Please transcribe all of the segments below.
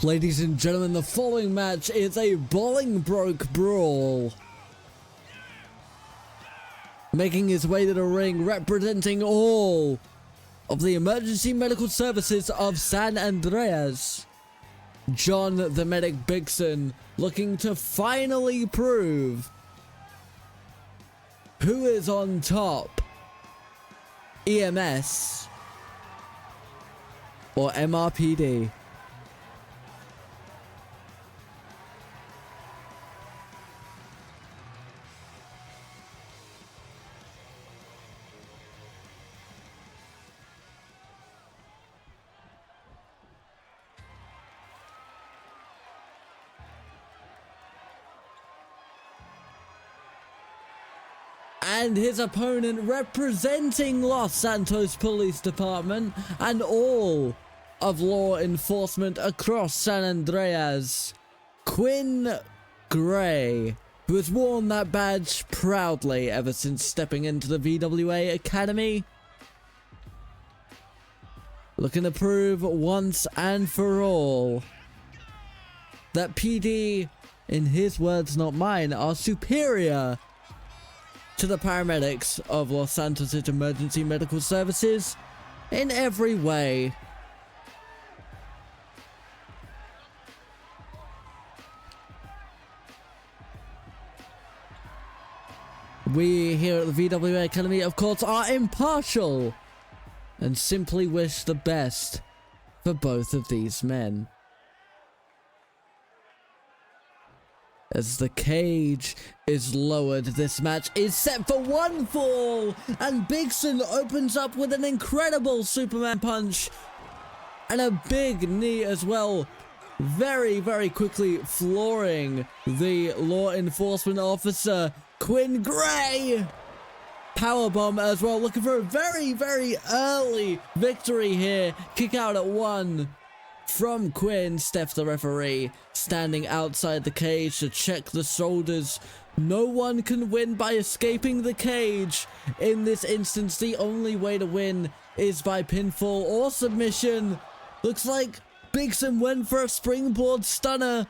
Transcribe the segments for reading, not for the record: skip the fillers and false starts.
Ladies and gentlemen, the following match is a Bolingbroke Brawl. Making his way to the ring, representing all of the emergency medical services of San Andreas, John the Medic BIGSON, looking to finally prove who is on top, EMS or MRPD. And his opponent, representing Los Santos Police Department and all of law enforcement across San Andreas, Quinn Gray, who has worn that badge proudly ever since stepping into the VWA Academy. Looking to prove once and for all that PD, in his words not mine, are superior to the paramedics of Los Santos Emergency Medical Services in every way. We here at the VWA Academy, of course, are impartial and simply wish the best for both of these men. As the cage is lowered, this match is set for one fall, and BIGSON opens up with an incredible Superman punch and a big knee as well, very, very quickly flooring the law enforcement officer, Quinn Gray. Powerbomb as well, looking for a very, very early victory here. Kick out at one from Quinn. Steph, the referee, standing outside the cage to check the shoulders. No one can win by escaping the cage. In this instance, the only way to win is by pinfall or submission. Looks like BIGSON went for a springboard stunner,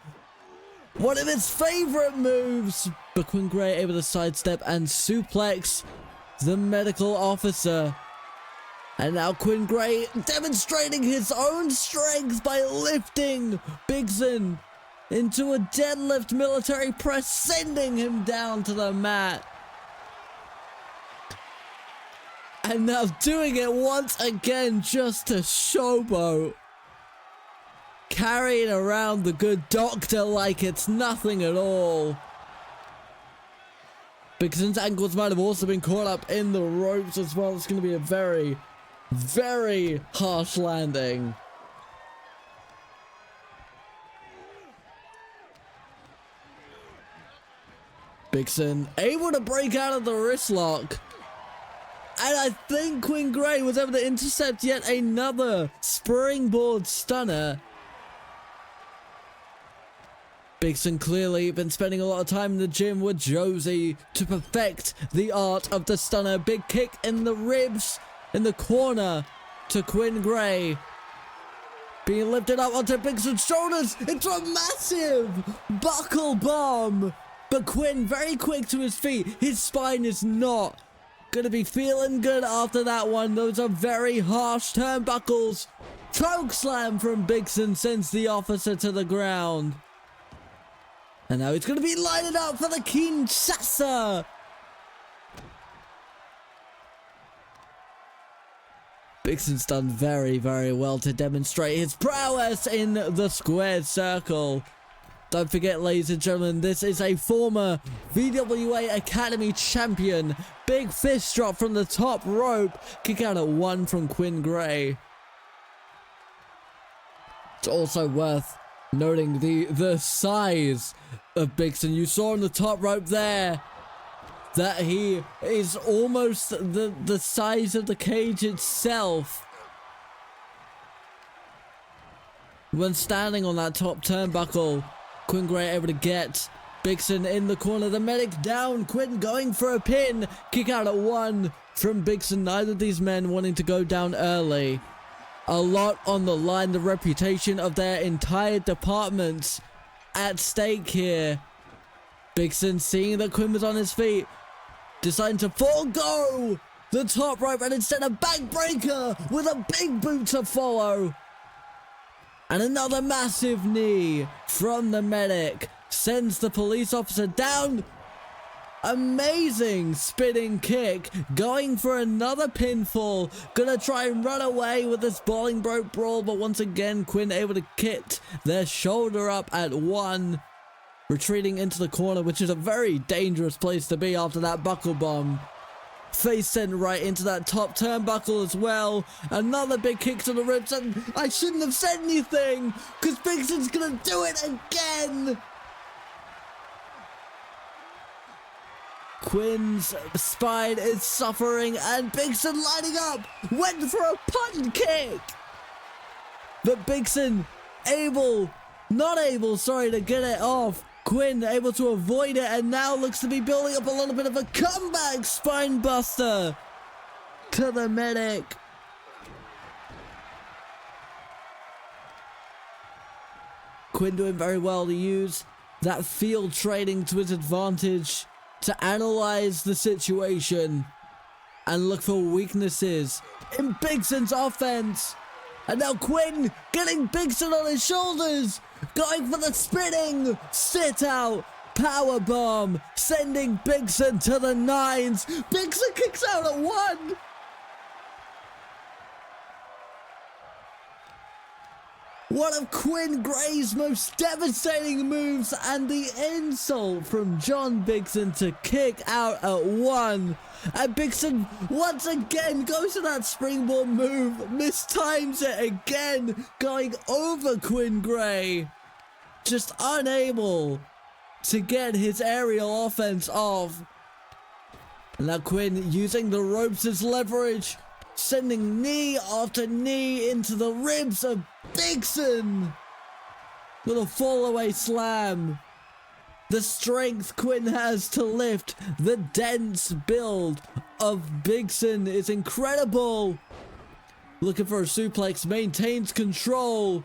one of his favorite moves, but Quinn Gray able to sidestep and suplex the medical officer. And now Quinn Gray demonstrating his own strength by lifting BIGSON into a deadlift military press, sending him down to the mat. And now doing it once again just to showboat. Carrying around the good doctor like it's nothing at all. BIGSON's ankles might have also been caught up in the ropes as well. It's going to be a very, very harsh landing. BIGSON able to break out of the wrist lock. And I think Quinn Gray was able to intercept yet another springboard stunner. BIGSON clearly been spending a lot of time in the gym with Josie to perfect the art of the stunner. Big kick in the ribs, in the corner to Quinn Gray. Being lifted up onto BIGSON's shoulders. It's a massive buckle bomb. But Quinn very quick to his feet. His spine is not going to be feeling good after that one. Those are very harsh turnbuckles. Choke slam from BIGSON sends the officer to the ground. And now he's going to be lighted up for the Kinshasa. BIGSON's done very, very well to demonstrate his prowess in the squared circle. Don't forget, ladies and gentlemen, this is a former VWA Academy champion. Big fist drop from the top rope. Kick out at one from Quinn Gray. It's also worth noting the size of BIGSON. You saw on the top rope there that he is almost the size of the cage itself when standing on that top turnbuckle. Quinn Gray able to get BIGSON in the corner. The medic down. Quinn going for a pin. Kick out at one from BIGSON. Neither of these men wanting to go down early. A lot on the line, the reputation of their entire department at stake here. BIGSON, seeing that Quinn was on his feet, deciding to forego the top rope and instead a backbreaker with a big boot to follow. And another massive knee from the medic sends the police officer down. Amazing spinning kick, going for another pinfall. Gonna try and run away with this Bolingbroke brawl, but once again, Quinn able to kit their shoulder up at one. Retreating into the corner, which is a very dangerous place to be after that buckle bomb. Face sent right into that top turnbuckle as well. Another big kick to the ribs, and I shouldn't have said anything, because BIGSON's gonna do it again. Quinn's spine is suffering, and BIGSON lining up, went for a punt kick. But BIGSON not able, to get it off. Quinn able to avoid it, and now looks to be building up a little bit of a comeback spine buster to the medic. Quinn doing very well to use that field training to his advantage to analyze the situation and look for weaknesses in BIGSON's offense. And now Quinn getting BIGSON on his shoulders, going for the spinning sit out power bomb, sending BIGSON to the nines. BIGSON kicks out at one. One of Quinn Gray's most devastating moves, and the insult from John BIGSON to kick out at one. And BIGSON once again goes to that springboard move, mistimes it again, going over Quinn Gray. Just unable to get his aerial offense off. And now Quinn using the ropes as leverage, sending knee after knee into the ribs of BIGSON. Little fall away slam. The strength Quinn has to lift the dense build of BIGSON is incredible. Looking for a suplex, maintains control.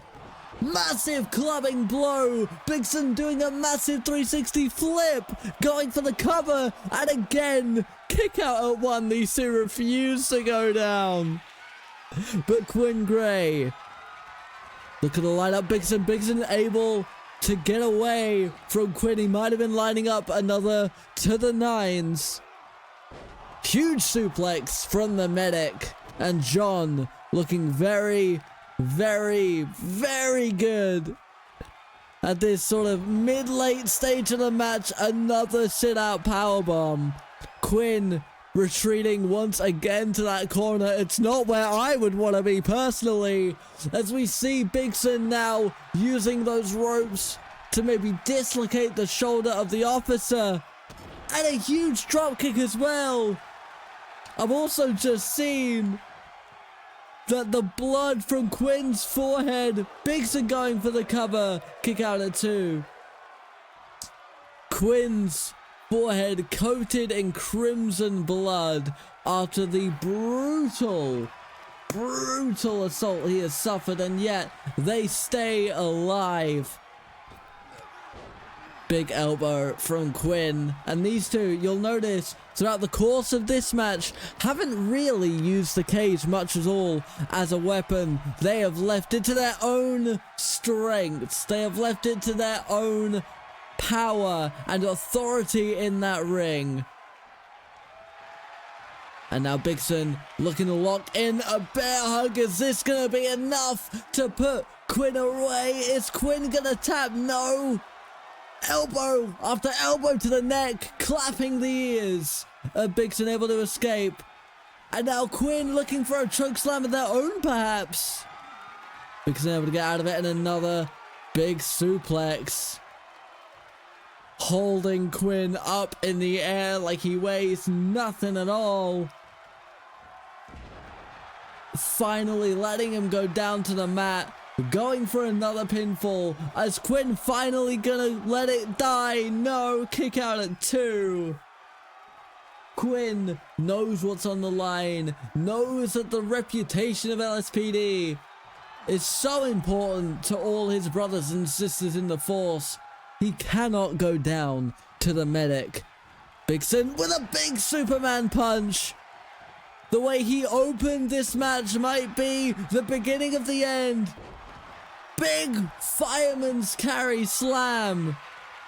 Massive clubbing blow. BIGSON doing a massive 360 flip, going for the cover, and again, kick out at one. These two refuse to go down. But Quinn Gray, look at the lineup. BIGSON able to get away from Quinn. He might have been lining up another to the nines. Huge suplex from the medic, and John looking very, very, very good at this sort of mid-late stage of the match. Another sit-out powerbomb. Quinn retreating once again to that corner. It's not where I would want to be personally, as we see BIGSON now using those ropes to maybe dislocate the shoulder of the officer, and a huge drop kick as well. I've also just seen that the blood from Quinn's forehead. BIGSON going for the cover, kick out at two. Quinn's forehead coated in crimson blood after the brutal assault he has suffered, and yet they stay alive. Big elbow from Quinn, and these two, you'll notice throughout the course of this match, haven't really used the cage much at all as a weapon. They have left it to their own strengths. They have left it to their own power and authority in that ring. And now BIGSON looking to lock in a bear hug. Is this gonna be enough to put Quinn away? Is Quinn gonna tap? No. Elbow after elbow to the neck, clapping the ears. BIGSON able to escape. And now Quinn looking for a choke slam of their own, perhaps. BIGSON able to get out of it, and another big suplex, holding Quinn up in the air like he weighs nothing at all. Finally letting him go down to the mat, going for another pinfall. Is Quinn finally gonna let it die? No, kick out at two. Quinn knows what's on the line, knows that the reputation of LSPD is so important to all his brothers and sisters in the force. He cannot go down to the medic. BIGSON with a big Superman punch. The way he opened this match might be the beginning of the end. Big fireman's carry slam.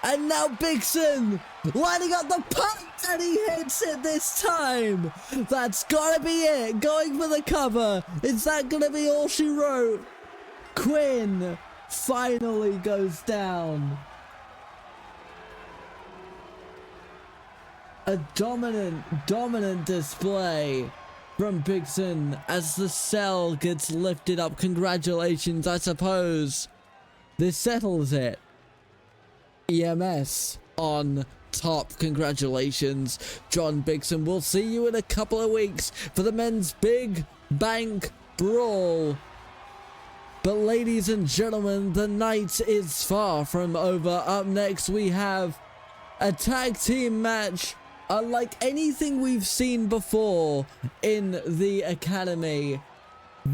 And now BIGSON lining up the punch, and he hits it this time. That's gotta be it. Going for the cover. Is that gonna be all she wrote? QUINN finally goes down. A dominant display from BIGSON as the cell gets lifted up. Congratulations, I suppose. This settles it. EMS on top. Congratulations, John BIGSON. We'll see you in a couple of weeks for the men's big bank brawl. But ladies and gentlemen, the night is far from over. Up next we have a tag team match unlike anything we've seen before in the academy.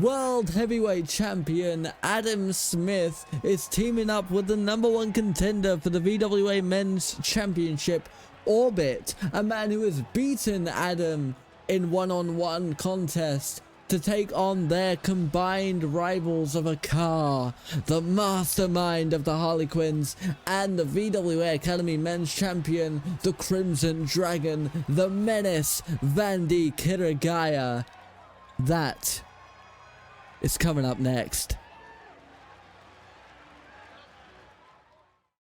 World Heavyweight Champion Adam Smith is teaming up with the #1 contender for the VWA Men's Championship, Orbit, a man who has beaten Adam in one-on-one contest, to take on their combined rivals of a car, the mastermind of the Harlequins and the VWA Academy Men's Champion, the Crimson Dragon, the Menace, Vandy Kiragaya. That is coming up next.